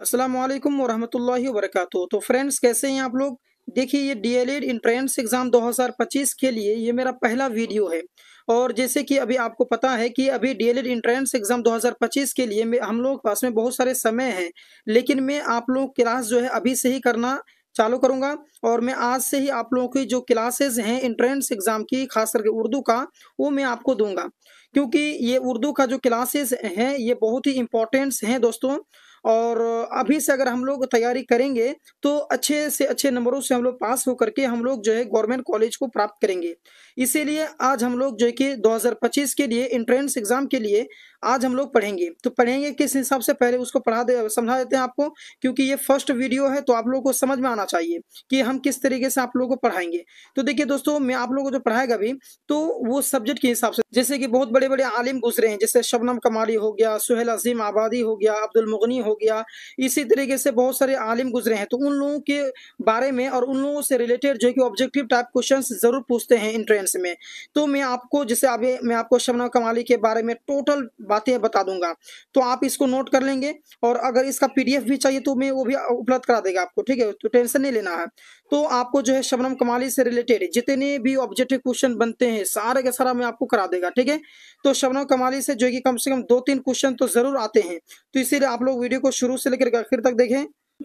अस्सलाम वालेकुम वरहमतुल्लाहि वबरकातुहू। तो फ्रेंड्स, कैसे हैं आप लोग। देखिए, ये डीएलएड एंट्रेंस एग्जाम 2025 के लिए ये मेरा पहला वीडियो है। और जैसे कि अभी आपको पता है कि अभी डीएलएड एंट्रेंस एग्जाम 2025 के लिए हम लोग पास में बहुत सारे समय है, लेकिन मैं आप लोग क्लास जो है अभी से ही करना चालू करूंगा। और मैं आज से ही आप लोगों की जो क्लासेस हैं एंट्रेंस एग्जाम की, खास करके उर्दू का, वो मैं आपको दूंगा। क्योंकि ये उर्दू का जो क्लासेस हैं ये बहुत ही इंपॉर्टेंट्स हैं दोस्तों। और अभी से अगर हम लोग तैयारी करेंगे तो अच्छे से अच्छे नंबरों से हम लोग पास होकर के हम लोग जो है गवर्नमेंट कॉलेज को प्राप्त करेंगे। इसीलिए आज हम लोग जो है कि 2025 के लिए एंट्रेंस एग्जाम के लिए आज हम लोग पढ़ेंगे। तो पढ़ेंगे किस हिसाब से, पहले उसको समझा देते हैं आपको, क्योंकि ये फर्स्ट वीडियो है तो आप लोगों को समझ में आना चाहिए कि हम किस तरीके से आप लोगों को पढ़ाएंगे। तो देखिए दोस्तों, मैं आप लोगों को जो पढ़ाएगा अभी, तो वो सब्जेक्ट के हिसाब से, जैसे कि बहुत बड़े बड़े आलिम गुजरे हैं, जैसे शबनम कमाली हो गया, सुहेल अजीम आबादी हो गया, अब्दुल मुगनी हो गया, इसी तरीके से बहुत सारे आलिम गुजरे हैं। तो उन लोगों के बारे में और उन लोगों से रिलेटेड जो है कि ऑब्जेक्टिव टाइप क्वेश्चंस जरूर पूछते हैं एंट्रेंस में। तो मैं आपको, जैसे अभी मैं आपको शबनम कमाली के बारे में टोटल बातें बता दूंगा, तो आप इसको नोट कर लेंगे। और अगर इसका पीडीएफ भी चाहिए तो मैं वो भी उपलब्ध करा देगा आपको, ठीक है, तो टेंशन नहीं लेना है। तो आपको जो है शबनम कमाली से रिलेटेड जितने भी ऑब्जेक्टिव क्वेश्चन बनते हैं सारे के सारा मैं आपको करा देगा, ठीक है। तो शबनम कमाली से जो है कि कम से कम 2-3 क्वेश्चन तो जरूर आते हैं। तो इसीलिए आप लोग वीडियो को शुरू से लेकर आखिर तक देखें।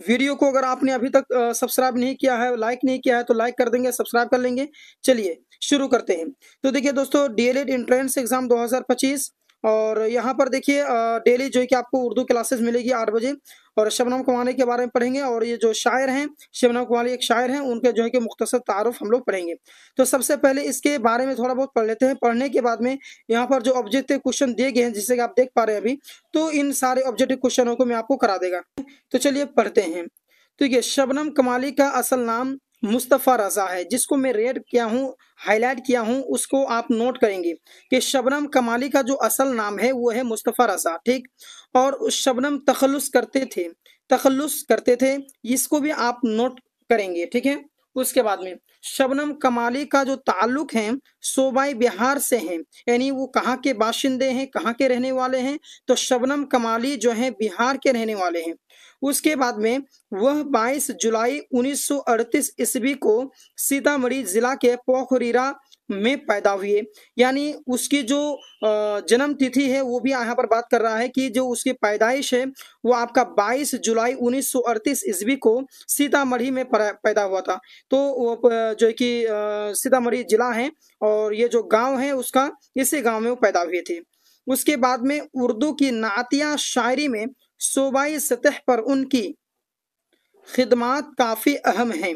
वीडियो को अगर आपने अभी तक सब्सक्राइब नहीं किया है, लाइक नहीं किया है, तो लाइक कर देंगे, सब्सक्राइब कर लेंगे। चलिए शुरू करते हैं। तो देखिए दोस्तों, डीएलएड एंट्रेंस एग्जाम 2025, और यहाँ पर देखिए डेली जो है कि आपको उर्दू क्लासेस मिलेगी 8 बजे। और शबनम कमाली के बारे में पढ़ेंगे, और ये जो शायर हैं, शबनम कमाली एक शायर हैं, उनके जो है कि मुख्तसर तारुफ हम लोग पढ़ेंगे। तो सबसे पहले इसके बारे में थोड़ा बहुत पढ़ लेते हैं। पढ़ने के बाद में यहाँ पर जो ऑब्जेक्टिव क्वेश्चन दिए गए हैं, जिससे कि आप देख पा रहे हैं अभी, तो इन सारे ऑब्जेक्टिव क्वेश्चनों को मैं आपको करा देगा। तो चलिए पढ़ते हैं। तो ये शबनम कमाली का असल नाम मुस्तफ़ा रज़ा है, जिसको मैं रेड किया हूँ, हाईलाइट किया हूँ, उसको आप नोट करेंगे कि शबनम कमाली का जो असल नाम है वो है मुस्तफ़ा रज़ा, ठीक। और शबनम तखल्लुस करते थे, इसको भी आप नोट करेंगे, ठीक है। उसके बाद में शबनम कमाली का जो ताल्लुक है सूबाई बिहार से है, यानी वो कहाँ के बाशिंदे हैं, कहाँ के रहने वाले हैं, तो शबनम कमाली जो है बिहार के रहने वाले हैं। उसके बाद में वह 22 जुलाई 1938 ईस्वी को सीतामढ़ी जिला के पोखरीरा में पैदा हुए। यानी उसकी जो जन्म तिथि है वो भी यहाँ पर बात कर रहा है कि जो उसकी पैदाइश है वो आपका 22 जुलाई 1938 ईस्वी को सीतामढ़ी में पैदा हुआ था। तो वो जो है कि सीतामढ़ी जिला है, और ये जो गांव है उसका, इसी गांव में वो पैदा हुए थे। उसके बाद में उर्दू की नातिया शायरी में सूबाई सतह पर उनकी खिदमात काफ़ी अहम हैं।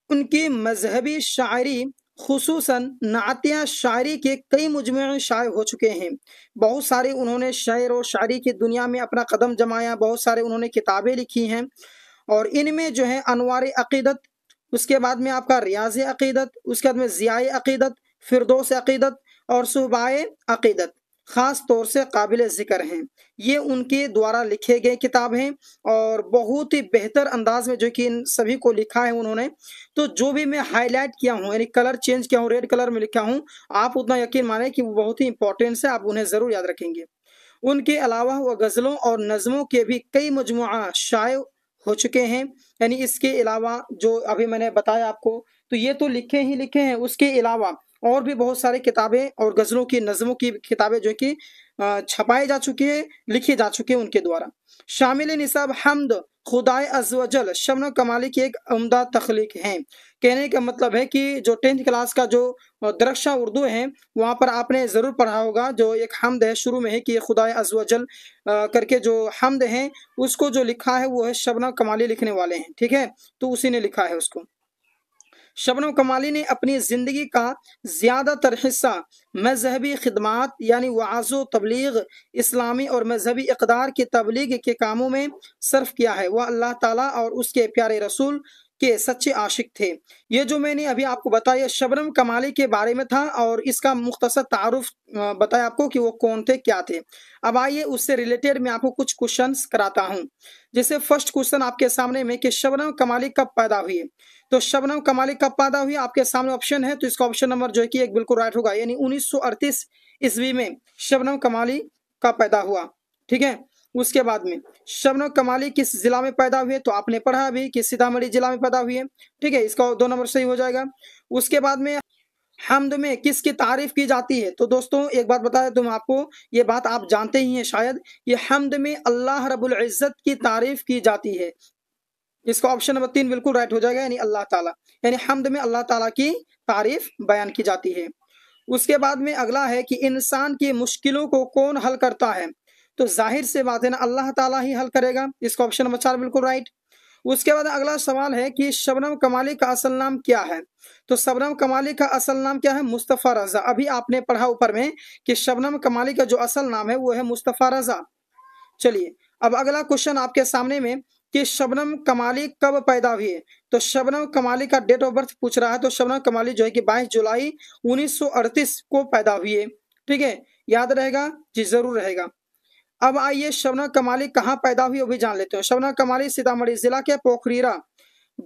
उनकी मजहबी शायरी, खुसूसन नातिया शायरी के कई मुजम्मे शाये हो चुके हैं। बहुत सारे उन्होंने शायर और शायरी की दुनिया में अपना कदम जमाया, बहुत सारे उन्होंने किताबें लिखी हैं। और इनमें जो है अनवार अक़ीदत, उसके बाद में आपका रियाज़ अक़ीदत, उसके बाद में ज़ियाए अक़ीदत, फिरदौस अक़ीदत और सुहबाए अक़ीदत ख़ास तौर से काबिल ज़िक्र हैं। ये उनके द्वारा लिखे गए किताब हैं, और बहुत ही बेहतर अंदाज में जो कि इन सभी को लिखा है उन्होंने। तो जो भी मैं हाईलाइट किया हूँ, यानी कलर चेंज किया हूँ, रेड कलर में लिखा हूँ, आप उतना यकीन माने कि वो बहुत ही इंपॉर्टेंट है, आप उन्हें ज़रूर याद रखेंगे। उनके अलावा वह गज़लों और नज़्मों के भी कई मजमुआ शाये हो चुके हैं। यानी इसके अलावा जो अभी मैंने बताया आपको, तो ये तो लिखे ही लिखे हैं, उसके अलावा और भी बहुत सारी किताबें और गज़लों की, नज़्मों की किताबें जो कि छपाई जा चुकी है, लिखी जा चुकी है उनके द्वारा। शामिल निसाब हम्द खुदाए अज़्ज़ व जल शबनम कमाली की एक उम्दा तख्लीक हैं। कहने का मतलब है कि जो 10th क्लास का जो दरख्शा उर्दू है, वहाँ पर आपने ज़रूर पढ़ा होगा, जो एक हम्द है शुरू में है कि खुदाए अज़्ज़ व जल करके जो हम्द है, उसको जो लिखा है वो है शबनम कमाली लिखने वाले हैं, ठीक है। तो उसी ने लिखा है उसको। शबनम कमाली ने अपनी ज़िंदगी का ज़्यादातर हिस्सा मजहबी खिदमात, यानी वाज़ो तबलीग, इस्लामी और मजहबी इक़दार की तबलीग के कामों में सर्फ किया है। वह अल्लाह ताला और उसके प्यारे रसूल के सच्चे आशिक थे। ये जो मैंने अभी आपको बताया शबनम कमाली के बारे में था, और इसका मुख्तसर तारुफ बताया आपको कि वो कौन थे, क्या थे। अब आइए उससे रिलेटेड मैं आपको कुछ क्वेश्चंस कराता हूँ। जैसे फर्स्ट क्वेश्चन आपके सामने में कि शबनम कमाली कब पैदा हुई। तो शबनम कमाली कब पैदा हुई, आपके सामने ऑप्शन है, तो इसका ऑप्शन नंबर जो है कि एक बिल्कुल राइट होगा, यानी 1938 ईस्वी में शबनम कमाली का पैदा हुआ, ठीक है। उसके बाद में शबनम कमाली किस जिला में पैदा हुए, तो आपने पढ़ा अभी कि सीतामढ़ी जिला में पैदा हुई है, ठीक है, इसका 2 नंबर सही हो जाएगा। उसके बाद में हम्द में किसकी तारीफ की जाती है, तो दोस्तों एक बात बता दूं आपको, ये बात आप जानते ही हैं शायद, ये हम्द में अल्लाह रब्बुल इज्जत की तारीफ की जाती है। इसका ऑप्शन नंबर 3 बिल्कुल राइट हो जाएगा, यानी अल्लाह ताला, यानी हम्द में अल्लाह ताला की तारीफ बयान की जाती है। उसके बाद में अगला है कि इंसान की मुश्किलों को कौन हल करता है, तो जाहिर से बात है ना, अल्लाह ताला ही हल करेगा। इसका ऑप्शन नंबर 4 बिल्कुल राइट। उसके बाद अगला सवाल है कि शबनम कमाली का असल नाम क्या है, तो शबनम कमाली का असल नाम क्या है, मुस्तफ़ा रजा। अभी आपने पढ़ा ऊपर में कि शबनम कमाली का जो असल नाम है वो है मुस्तफ़ा रजा। चलिए अब अगला क्वेश्चन आपके सामने में कि शबनम कमाली कब पैदा हुई है, तो शबनम कमाली का डेट ऑफ बर्थ पूछ रहा है, तो शबनम कमाली जो है कि 22 जुलाई 1938 को पैदा हुई है, ठीक है, याद रहेगा जी, जरूर रहेगा। अब आइए शबनम कमाली कहाँ पैदा हुई वो भी जान लेते हैं। शबनम कमाली सीतामढ़ी जिला के पोखरीरा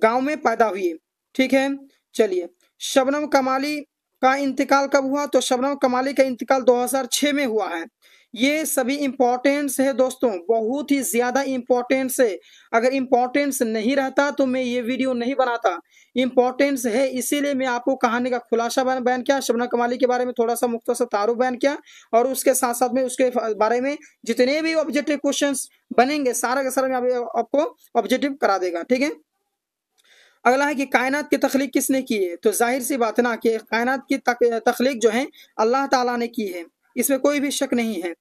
गांव में पैदा हुई है, ठीक है। चलिए शबनम कमाली का इंतकाल कब हुआ, तो शबनम कमाली का इंतकाल 2006 में हुआ है। ये सभी इंपॉर्टेंस है दोस्तों, बहुत ही ज्यादा इंपॉर्टेंस है। अगर इंपॉर्टेंस नहीं रहता तो मैं ये वीडियो नहीं बनाता, इंपॉर्टेंस है इसीलिए मैं आपको कहानी का खुलासा बयान किया, शबनम कमाली के बारे में थोड़ा सा मुख्तसर तारुफ बयान किया, और उसके साथ साथ में उसके बारे में जितने भी ऑब्जेक्टिव क्वेश्चंस बनेंगे सारा का सारा मैं आपको ऑब्जेक्टिव करा देगा, ठीक है। अगला है कि कायनात की तख्लीक किसने की है, तो जाहिर सी बात है ना कि कायनात की तख्लीक जो है अल्लाह ताला ने की है, इसमें कोई भी शक नहीं है।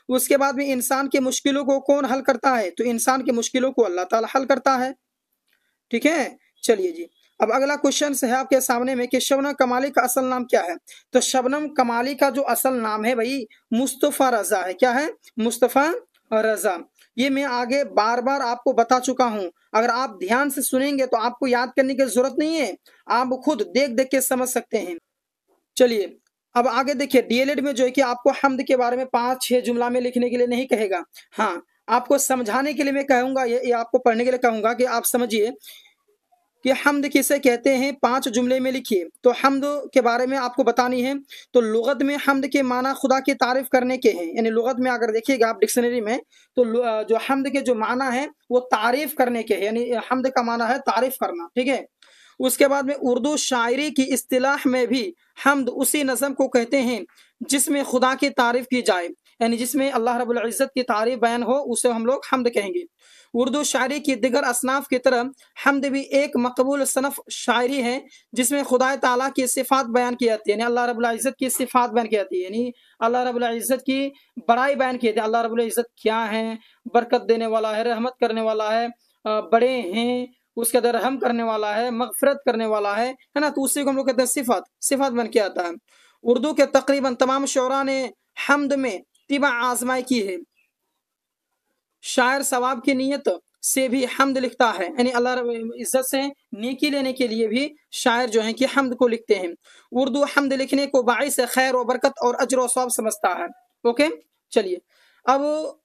उसके बाद में इंसान की मुश्किलों को कौन हल करता है, तो इंसान की मुश्किलों को अल्लाह ताला हल करता है, ठीक है। चलिए जी, अब अगला क्वेश्चन है आपके सामने में कि शबनम कमाली का असल नाम क्या है, तो शबनम कमाली का जो असल नाम है भाई मुस्तफ़ा रजा है। क्या है, मुस्तफ़ा रजा। ये मैं आगे बार बार आपको बता चुका हूं, अगर आप ध्यान से सुनेंगे तो आपको याद करने की जरूरत नहीं है, आप खुद देख देख के समझ सकते हैं। चलिए अब आगे देखिए, डीएलएड में जो है कि आपको हम्द के बारे में 5-6 जुमला में लिखने के लिए नहीं कहेगा, हाँ आपको समझाने के लिए मैं कहूंगा, ये आपको पढ़ने के लिए कहूंगा कि आप समझिए कि हम्द किसे कहते हैं, 5 जुमले में लिखिए। तो हम्द के बारे में आपको बतानी है, तो लुगत में हम्द के माना खुदा की तारीफ करने के हैं, यानी लुगत में अगर देखिएगा आप डिक्शनरी में, तो जो हम्द के जो माना है वो तारीफ करने के हैं, यानी हम्द का माना है तारीफ करना, ठीक है। उसके बाद में उर्दू शायरी की इस्तिलाह में भी हम्द उसी नज़म को कहते हैं जिसमें खुदा की तारीफ की जाए, यानी जिसमें अल्लाह रब्बुल इज़्ज़त की तारीफ बयान हो उसे हम लोग हम्द कहेंगे। उर्दू शायरी की दिगर असनाफ की तरह हम्द भी एक मकबूल सनफ शायरी है जिसमें खुदा ताला की सिफात बयान की जाती है, यानी अल्लाह रब्बुल इज़्ज़त की सिफात बयान की जाती है, यानी अल्लाह रब्बुल इज़्ज़त की बड़ाई बयान की जाती है। अल्लाह रब्बुल इज़्ज़त क्या है, बरकत देने वाला है, रहमत करने वाला है, बड़े हैं, उसके अंदर रहम करने वाला है, मगफरत करने वाला है ना, तो उसी को हम लोग कहते हैं सिफात, सिफात बन के आता है। उर्दू के तकरीबन तमाम शोरा ने हम्द में तिबा आजमाई की है। शायर सवाब की नीयत से भी हम्द लिखता है, यानी अल्लाह इज्जत से नेकी लेने के लिए भी शायर जो है कि हम्द को लिखते हैं। उर्दू हम्द लिखने को बाइस खैर और बरकत और अजर और सवाब समझता है। ओके, चलिए अब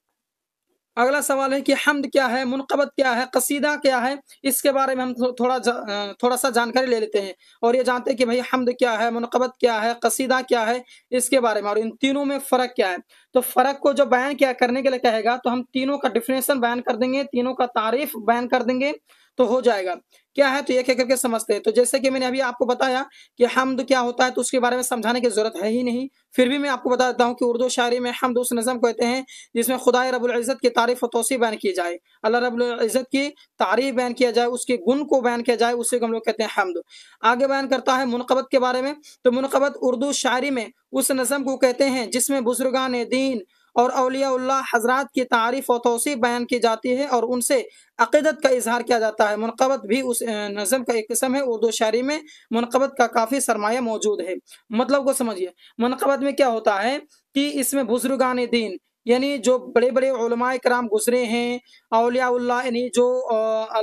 अगला सवाल है कि हम्द क्या है, मुनक़बत क्या है, कसीदा क्या है, इसके बारे में हम थोड़ा सा जानकारी ले लेते हैं, और ये जानते हैं कि भाई हम्द क्या है, मुनक़बत क्या है, कसीदा क्या है, इसके बारे में, और इन तीनों में फ़र्क क्या है। तो फ़र्क को जो बयान क्या करने के लिए कहेगा तो हम तीनों का डिफिनेशन बयान कर देंगे, तीनों का तारीफ बयान कर देंगे तो हो जाएगा। क्या है तो एक एक करके समझते हैं। तो जैसे कि मैंने अभी आपको बताया कि हम्द क्या होता है, तो उसके बारे में समझाने की जरूरत है ही नहीं, फिर भी मैं आपको बता देता हूँ कि उर्दू शायरी में हम्द उस नज़म कहते हैं जिसमें खुदा रब्बुल इज़्ज़त की तारीफ और तौसीफ़ बयान की जाए, अल्लाह रब्बुल इज़्ज़त की तारीफ बयान किया जाए, उसके गुण को बयान किया जाए, उसी को हम लोग कहते हैं हम्द। आगे बयान करता है मुनक़बत के बारे में, तो मुनक़बत उर्दू शायरी में उस नज़म को कहते हैं जिसमें बुज़ुर्गान दीन और औलियाउल्लाह हज़रात की तारीफ और तौसीफ़ बयान की जाती है और उनसे अक़ीदत का इज़हार किया जाता है। मुनक़बत भी उस नज़म का एक किस्म है। उर्दू शायरी में मुनक़बत का काफ़ी सरमाया मौजूद है। मतलब को समझिए, मुनक़बत में क्या होता है कि इसमें बुज़ुर्गान दीन यानी जो बड़े-बड़े उलमाए किराम गुज़रे हैं, औलियाउल्लाह यानी जो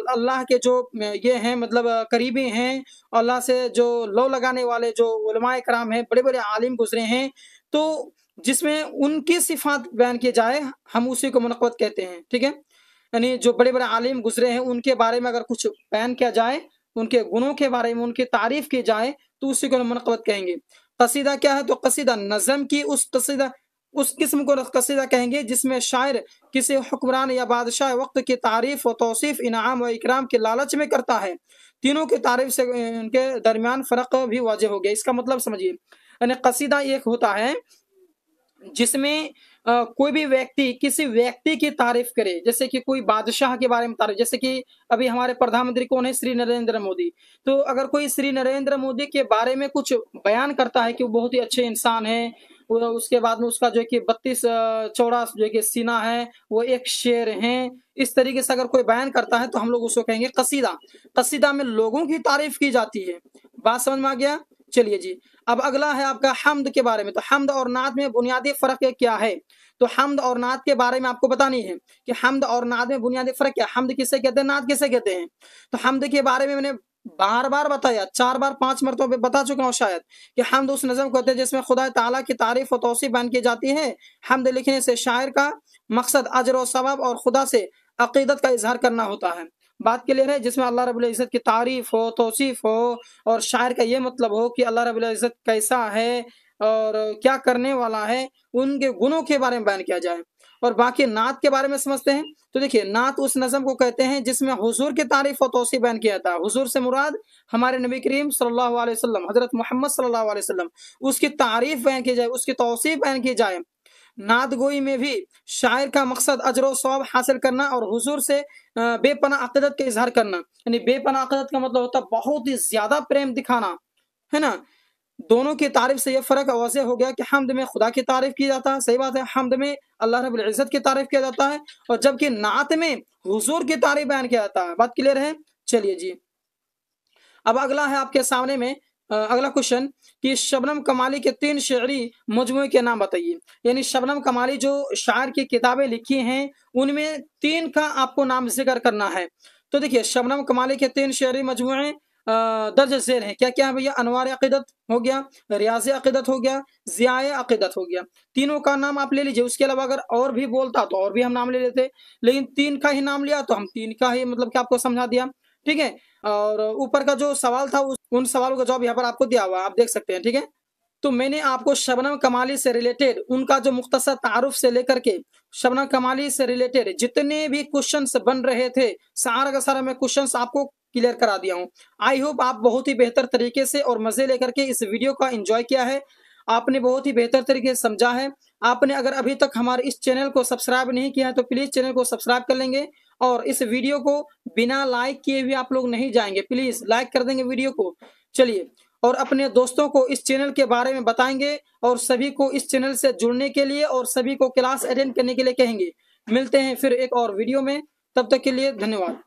अल्लाह के जो ये हैं मतलब करीबी हैं, अल्लाह से जो लौ लगाने वाले जो उलमाए किराम हैं, बड़े-बड़े आलिम गुज़रे हैं, तो जिसमें उनकी सिफ़ात बयान की जाए, हम उसी को मुनक़बत कहते हैं, ठीक है? यानी जो बड़े-बड़े आलिम गुज़रे हैं, उनके बारे में अगर कुछ बयान किया जाए, उनके गुणों के बारे में उनकी तारीफ़ की जाए, तो उसी को हम मुनक़बत कहेंगे। कसीदा क्या है? तो कसीदा नज़्म की उस कसीदा उस किस्म को कसीदा कहेंगे जिसमें शायर किसी हुक्मरान या बादशाह वक्त की तारीफ व तौसीफ इनाम व इकराम के लालच में करता है। तीनों की तारीफ से इनके दरमियान फ़र्क भी वाज़ेह हो गया। इसका मतलब समझिए, यानी कसीदा एक होता है जिसमें कोई भी व्यक्ति किसी व्यक्ति की तारीफ करे, जैसे कि कोई बादशाह के बारे में तारीफ, जैसे कि अभी हमारे प्रधानमंत्री कौन है, श्री नरेंद्र मोदी। तो अगर कोई श्री नरेंद्र मोदी के बारे में कुछ बयान करता है कि वो बहुत ही अच्छे इंसान हैं, उसके बाद में उसका जो है कि 32 चौड़ा जो है कि सीना है, वो एक शेर हैं, इस तरीके से अगर कोई बयान करता है तो हम लोग उसको कहेंगे कसीदा। कसीदा में लोगों की तारीफ की जाती है। बात समझ में आ गया? चलिए जी, अब अगला है आपका हम्द के बारे में। तो हम्द और नात में बुनियादी फ़र्क क्या है? तो हम्द और नात के बारे में आपको बतानी है कि हम्द और नात में बुनियादी फ़र्क क्या है, हम्द किसे कहते हैं, नात किसे कहते हैं। तो हम्द के बारे में मैंने बार-बार बताया, 4 बार 5 मरतबे बता चुका हूँ शायद, कि हम्द उस नज़म को कहते हैं जिसमें खुदा ताला की तारीफ़ और तौसीफ़ बयान की जाती है। हम्द लिखने से शायर का मकसद अजर और सवाब और खुदा से अक़ीदत का इज़हार करना होता है। बात क्लियर है? जिसमें अल्लाह रब्बुल इज़्ज़त की तारीफ़ हो, तौसीफ़ हो और शायर का ये मतलब हो कि अल्लाह रब्बुल इज़्ज़त कैसा है और क्या करने वाला है, उनके गुणों के बारे में बयान किया जाए। और बाकी नात के बारे में समझते हैं। तो देखिए, नात उस नज़म को कहते हैं जिसमें हुज़ूर की तारीफ़ और तौसीफ़ बयान किया जाता है। हुज़ूर से मुराद हमारे नबी करीम सल्लल्लाहु अलैहि वसल्लम, हज़रत मोहम्मद सल्लल्लाहु अलैहि वसल्लम, उसकी तारीफ़ बयान की जाए, उसकी तौसीफ़ बयान की जाए। नात गोई में भी शायर का मकसद अजर व सवाब हासिल करना और हुजूर से बेपनाह अक़ीदत का इज़हार करना। यानी बेपनाह अक़ीदत का मतलब होता है बहुत ही ज़्यादा प्रेम दिखाना, है ना? दोनों की तारीफ से ये फ़र्क वाज़ेह हो गया कि हम्द में खुदा की तारीफ की जाता है, सही बात है, हम्द में अल्लाह रब्बुल इज़्ज़त की तारीफ किया जाता है, और जबकि नात में हुजूर की तारीफ बयान किया जाता है। बात क्लियर है? चलिए जी, अब अगला है आपके सामने में अगला क्वेश्चन कि शबनम कमाली के 3 शे'री मजमूए के नाम बताइए। यानी शबनम कमाली जो शायर की किताबें लिखी हैं, उनमें 3 का आपको नाम ज़िक्र करना है। तो देखिए, शबनम कमाली के 3 शे'री मजमूए दर्ज ज़ेल हैं। क्या-क्या है भैया? अनवार अक़ीदत हो गया, रियाज़ अक़ीदत हो गया, ज़ियाए अक़ीदत हो गया। तीनों का नाम आप ले लीजिए। उसके अलावा अगर और भी बोलता तो और भी हम नाम ले लेते, लेकिन 3 का ही नाम लिया तो हम 3 का ही मतलब कि आपको समझा दिया। ठीक है? और ऊपर का जो सवाल था उन सवालों का जवाब यहाँ पर आपको दिया हुआ है, आप देख सकते हैं। ठीक है? तो मैंने आपको शबनम कमाली से रिलेटेड उनका जो मुख्तसर तारुफ से लेकर के शबनम कमाली से रिलेटेड जितने भी क्वेश्चंस बन रहे थे, सारा का सारा मैं क्वेश्चंस आपको क्लियर करा दिया हूँ। आई होप आप बहुत ही बेहतर तरीके से और मज़े लेकर के इस वीडियो का एंजॉय किया है। आपने बहुत ही बेहतर तरीके से समझा है। आपने अगर अभी तक हमारे इस चैनल को सब्सक्राइब नहीं किया है तो प्लीज़ चैनल को सब्सक्राइब कर लेंगे, और इस वीडियो को बिना लाइक किए भी आप लोग नहीं जाएँगे, प्लीज़ लाइक कर देंगे वीडियो को। चलिए, और अपने दोस्तों को इस चैनल के बारे में बताएँगे और सभी को इस चैनल से जुड़ने के लिए और सभी को क्लास अटेंड करने के लिए कहेंगे। मिलते हैं फिर एक और वीडियो में, तब तक के लिए धन्यवाद।